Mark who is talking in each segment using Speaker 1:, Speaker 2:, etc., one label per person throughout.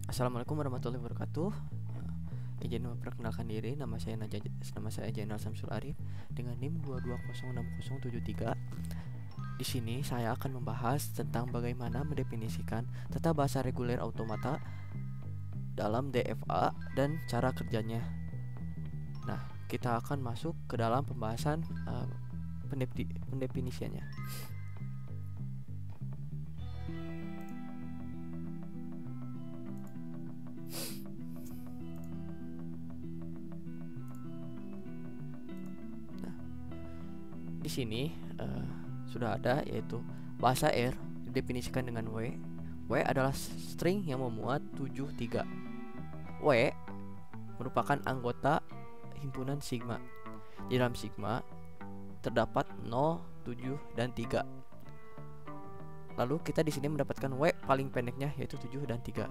Speaker 1: Assalamualaikum warahmatullahi wabarakatuh. Izin memperkenalkan diri, nama saya Jainal Samsul Arif dengan NIM 2206073. Di sini saya akan membahas tentang bagaimana mendefinisikan tata bahasa reguler automata dalam DFA dan cara kerjanya. Nah, kita akan masuk ke dalam pembahasan pendefinisiannya. Di sini sudah ada, yaitu bahasa R didefinisikan dengan W. W adalah string yang memuat 73. W merupakan anggota himpunan sigma. Di dalam sigma terdapat 0, 7, dan 3. Lalu kita di sini mendapatkan W paling pendeknya, yaitu 7 dan 3.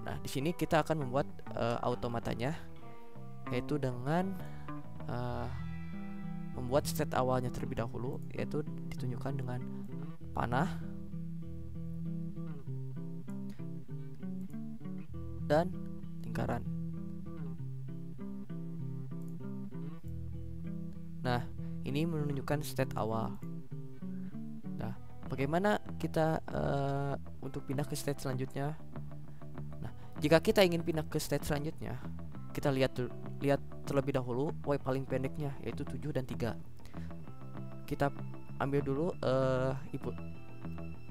Speaker 1: Nah, di sini kita akan membuat automatanya, yaitu dengan membuat state awalnya terlebih dahulu, yaitu ditunjukkan dengan panah dan lingkaran. Nah, ini menunjukkan state awal. Nah, bagaimana kita untuk pindah ke state selanjutnya? Nah, jika kita ingin pindah ke state selanjutnya, kita lihat terlebih dahulu Y paling pendeknya, yaitu 7 dan 3. Kita ambil dulu input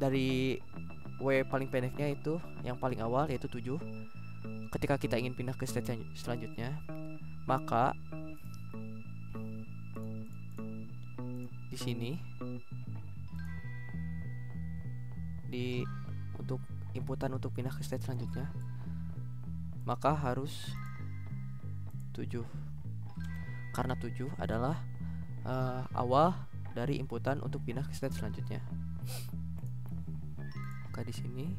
Speaker 1: dari W paling pendeknya, itu yang paling awal, yaitu 7. Ketika kita ingin pindah ke state selanjutnya, maka di sini untuk inputan untuk pindah ke state selanjutnya, maka harus 7, karena 7 adalah awal dari inputan untuk pindah ke state selanjutnya. Maka di sini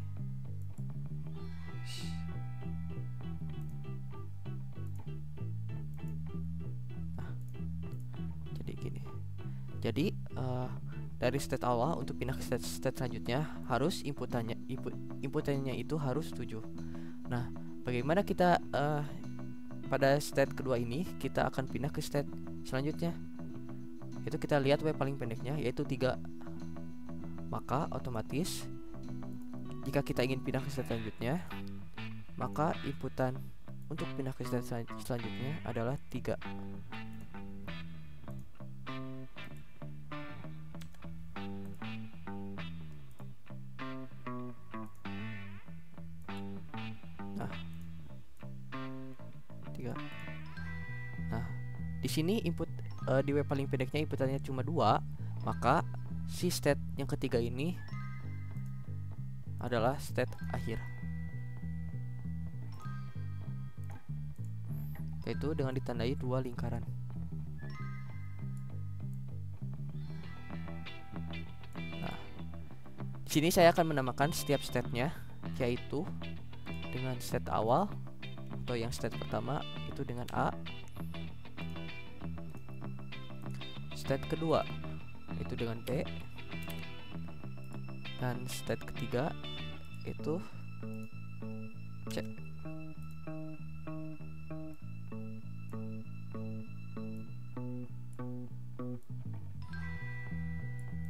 Speaker 1: jadi gini. Jadi dari state awal untuk pindah ke state selanjutnya harus inputannya itu harus 7. Nah, bagaimana kita pada state kedua ini kita akan pindah ke state selanjutnya? Itu kita lihat W paling pendeknya, yaitu 3. Maka otomatis jika kita ingin pindah ke state selanjutnya, maka inputan untuk pindah ke state selanjutnya adalah 3. Nah, 3. Nah, di sini input di W paling pendeknya inputannya cuma 2, maka si state yang ketiga ini adalah state akhir, yaitu dengan ditandai 2 lingkaran. Nah, di sini saya akan menamakan setiap state-nya, yaitu dengan state awal atau yang state pertama itu dengan A, state kedua itu dengan B, dan state ketiga itu C.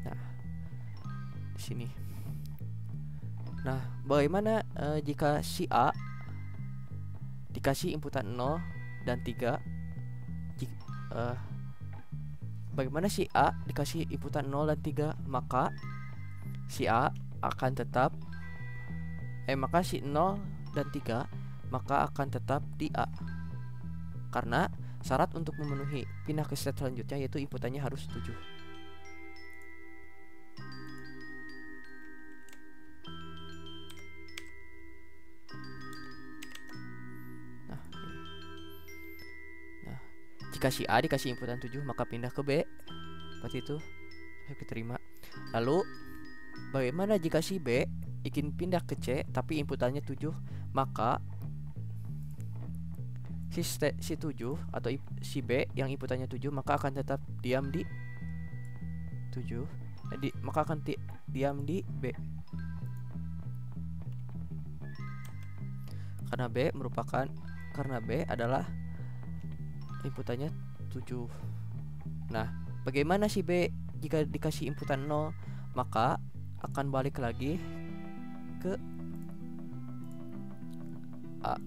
Speaker 1: Nah, di sini. Nah, bagaimana jika si A dikasih inputan 0 dan 3? Bagaimana si A dikasih inputan 0 dan 3? Maka si A akan tetap maka si 0 dan 3 maka akan tetap di A, karena syarat untuk memenuhi pindah ke state selanjutnya yaitu inputannya harus 7. Jika si A dikasih inputan 7, maka pindah ke B. Seperti itu, saya terima. Lalu bagaimana jika si B ingin pindah ke C tapi inputannya 7? Maka si 7 atau si B yang inputannya 7 maka akan tetap diam di 7. Maka akan diam di B. karena B adalah inputannya 7. Nah, bagaimana sih B jika dikasih inputan 0? Maka akan balik lagi ke A.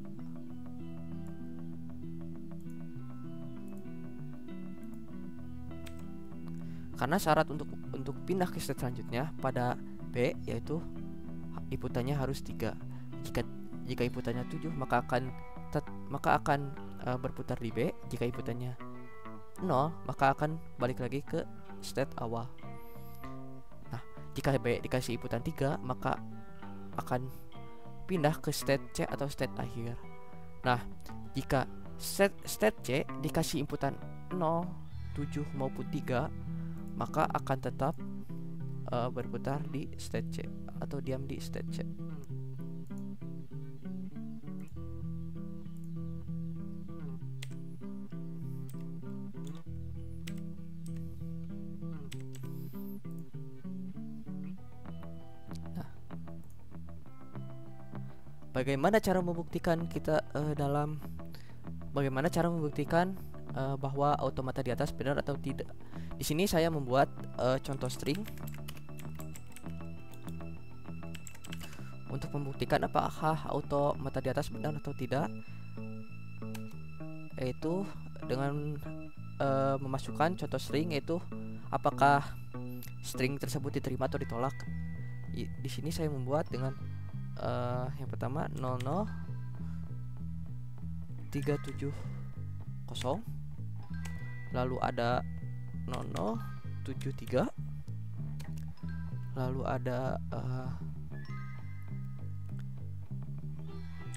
Speaker 1: Karena syarat untuk pindah ke state selanjutnya pada B yaitu inputannya harus 3. Jika inputannya 7 maka akan berputar di B. Jika inputannya 0 maka akan balik lagi ke state awal. Nah, jika B dikasih inputan 3 maka akan pindah ke state C atau state akhir. Nah, jika state C dikasih inputan 0, 7 maupun 3 maka akan tetap berputar di state C atau diam di state C. Nah, bagaimana cara membuktikan bahwa automata di atas benar atau tidak? Di sini saya membuat contoh string untuk membuktikan apakah automata di atas benar atau tidak, yaitu dengan memasukkan contoh string, yaitu apakah string tersebut diterima atau ditolak. Di sini saya membuat dengan yang pertama 00370, lalu ada 0073, lalu ada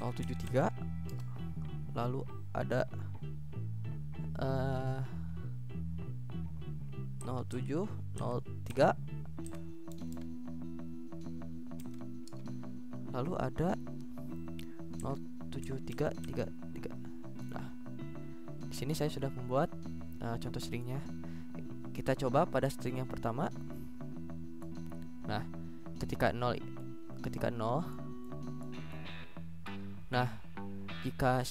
Speaker 1: 073, lalu ada 0703, lalu ada 07333. Nah, di sini saya sudah membuat contoh stringnya. Kita coba pada string yang pertama. Nah, ketika 0. Nah, jika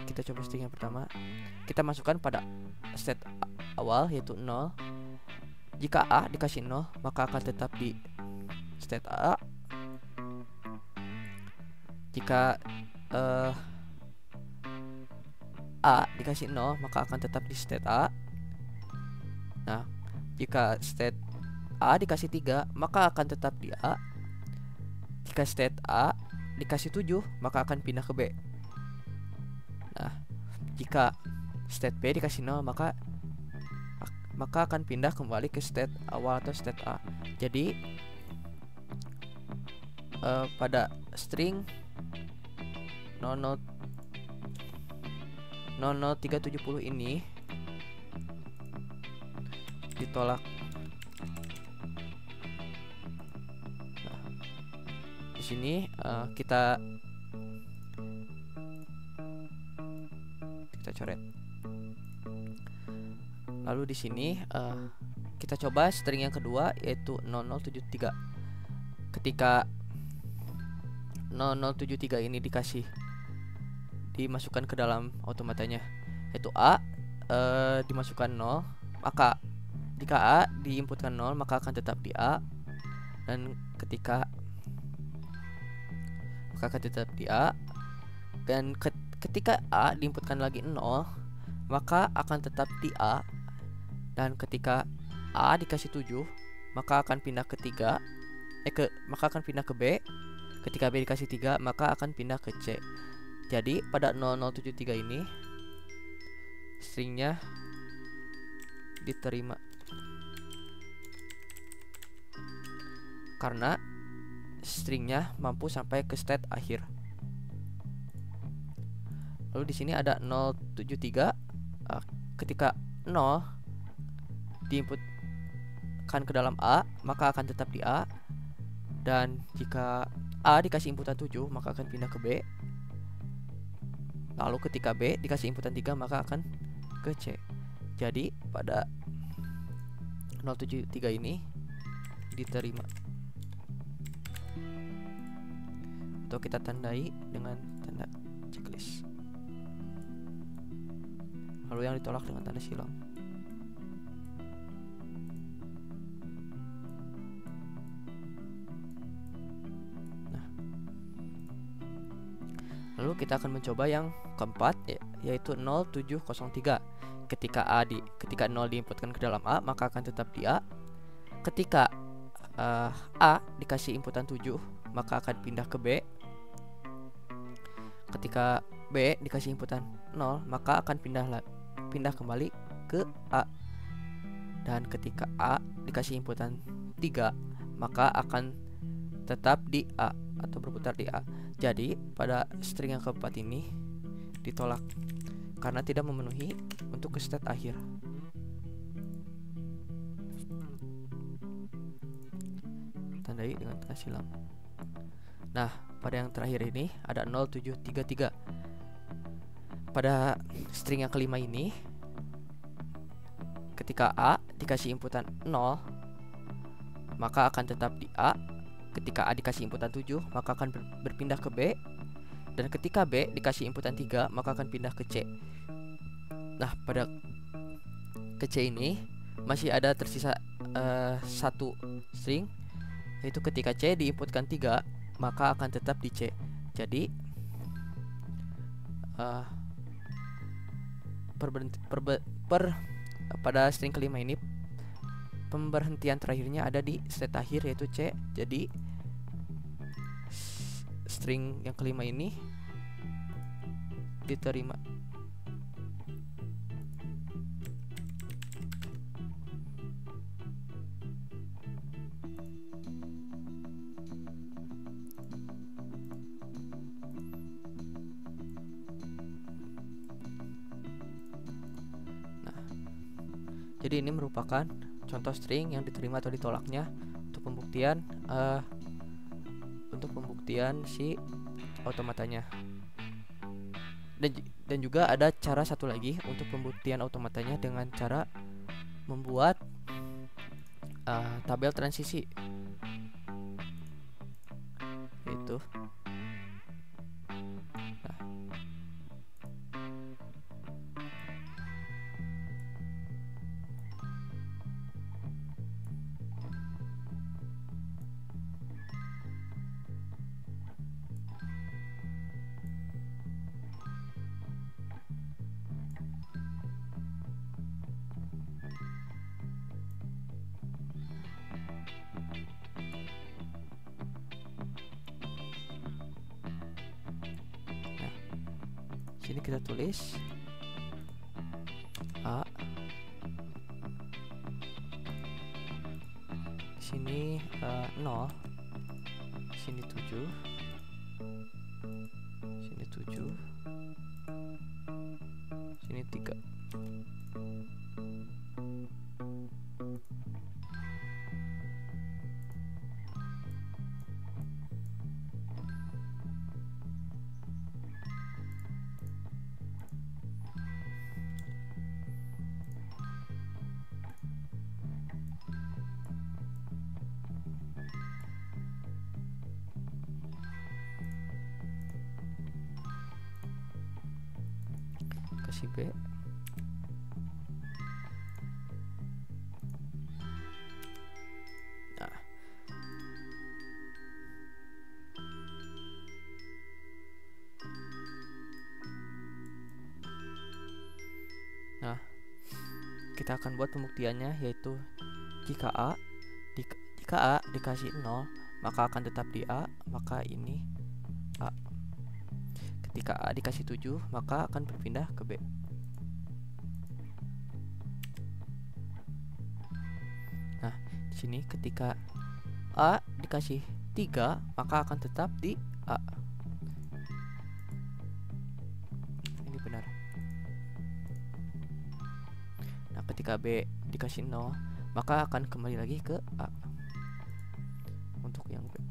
Speaker 1: kita coba string yang pertama, kita masukkan pada state awal yaitu 0. Jika A dikasih 0 maka akan tetap di state A. Jika A dikasih 0 maka akan tetap di state A. Nah, jika state A dikasih 3 maka akan tetap di A. Jika state A dikasih 7 maka akan pindah ke B. Nah, jika state B dikasih 0 maka akan pindah kembali ke state awal atau state A. Jadi pada string 00370 ini ditolak. Nah, di sini kita coret. Lalu di sini kita coba string yang kedua yaitu 0073. Ketika 0073 ini dimasukkan ke dalam automatanya yaitu A, dimasukkan 0, maka jika A diinputkan 0 maka akan tetap di A, dan ketika A diinputkan lagi 0 maka akan tetap di A, dan ketika A dikasih 7 maka akan pindah ke 3, maka akan pindah ke B. Ketika B dikasih 3 maka akan pindah ke C. Jadi pada 0073 ini stringnya diterima karena stringnya mampu sampai ke state akhir. Lalu di sini ada 073. Ketika 0 diinputkan ke dalam A maka akan tetap di A, dan jika A dikasih inputan 7 maka akan pindah ke B. Lalu ketika B dikasih inputan 3 maka akan ke C. Jadi pada 073 ini diterima, atau kita tandai dengan tanda tulis. Lalu yang ditolak dengan tanda silang. Nah, lalu kita akan mencoba yang keempat, yaitu 0703. Ketika 0 diinputkan ke dalam A, maka akan tetap di A. Ketika A dikasih inputan 7, maka akan pindah ke B. Ketika B dikasih inputan 0, maka akan pindah kembali ke A. Dan ketika A dikasih inputan 3, maka akan tetap di A atau berputar di A. Jadi pada string yang keempat ini ditolak karena tidak memenuhi untuk ke state akhir. Tandai dengan tanda silang. Nah, pada yang terakhir ini ada 0733. Pada string yang kelima ini, ketika A dikasih inputan 0, maka akan tetap di A. Ketika A dikasih inputan 7, maka akan berpindah ke B. Dan ketika B dikasih inputan 3, maka akan pindah ke C. Nah, pada ke C ini masih ada tersisa satu string, yaitu ketika C diinputkan 3, maka akan tetap di C. Jadi pada string kelima ini pemberhentian terakhirnya ada di state akhir, yaitu C. Jadi string yang kelima ini diterima. Jadi ini merupakan contoh string yang diterima atau ditolaknya untuk pembuktian si automatanya. Dan juga ada cara satu lagi untuk pembuktian automatanya dengan cara membuat tabel transisi. Itu. Sini kita tulis A, sini 0, sini 7, sini 7, sini 3. Kasih B. Nah, kita akan buat pembuktiannya, yaitu jika A dikasih 0, maka akan tetap di A, maka ini A. Ketika A dikasih 7, maka akan berpindah ke B. Nah, di sini ketika A dikasih 3, maka akan tetap di A. Ini benar. Nah, ketika B dikasih 0, maka akan kembali lagi ke A. Untuk yang B.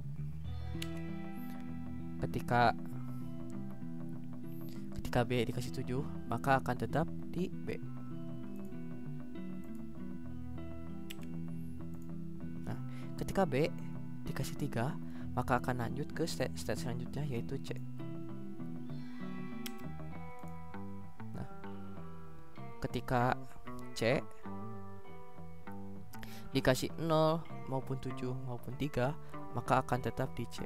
Speaker 1: Ketika B dikasih 7, maka akan tetap di B. Nah, ketika B dikasih 3, maka akan lanjut ke state selanjutnya, yaitu C. ketika C dikasih 0 maupun 7 maupun 3, maka akan tetap di C.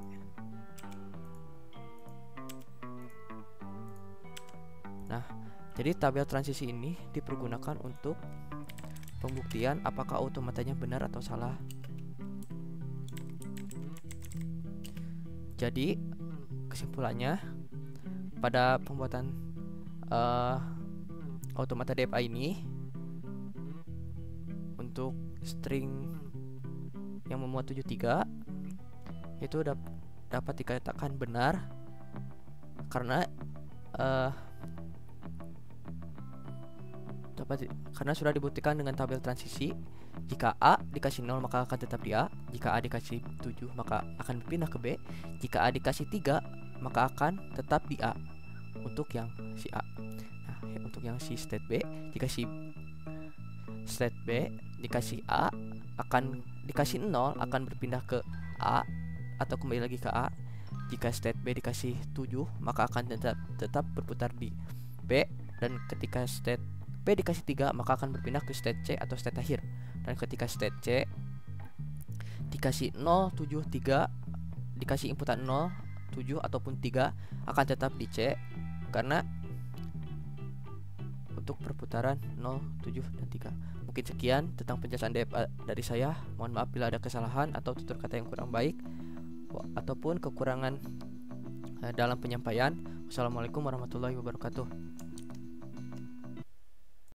Speaker 1: Nah, jadi tabel transisi ini dipergunakan untuk pembuktian apakah automatanya benar atau salah. Jadi kesimpulannya, pada pembuatan automata DFA ini, untuk string yang memuat 73 itu dapat dikatakan benar karena karena sudah dibuktikan dengan tabel transisi. Jika A dikasih 0 maka akan tetap di A, jika A dikasih 7 maka akan berpindah ke B, jika A dikasih 3 maka akan tetap di A untuk yang si A. Nah, untuk yang si state B, jika si state B dikasih A akan dikasih 0 akan berpindah ke A atau kembali lagi ke A. Jika state B dikasih 7 maka akan tetap berputar di B, dan ketika state B dikasih 3 maka akan berpindah ke state C atau state akhir. Dan ketika state C dikasih 0, 7, 3, dikasih inputan 0, 7 ataupun 3 akan tetap di C karena untuk perputaran 0, 7, dan 3. Mungkin sekian tentang penjelasan DFA dari saya. Mohon maaf bila ada kesalahan atau tutur kata yang kurang baik ataupun kekurangan dalam penyampaian. Wassalamualaikum warahmatullahi wabarakatuh.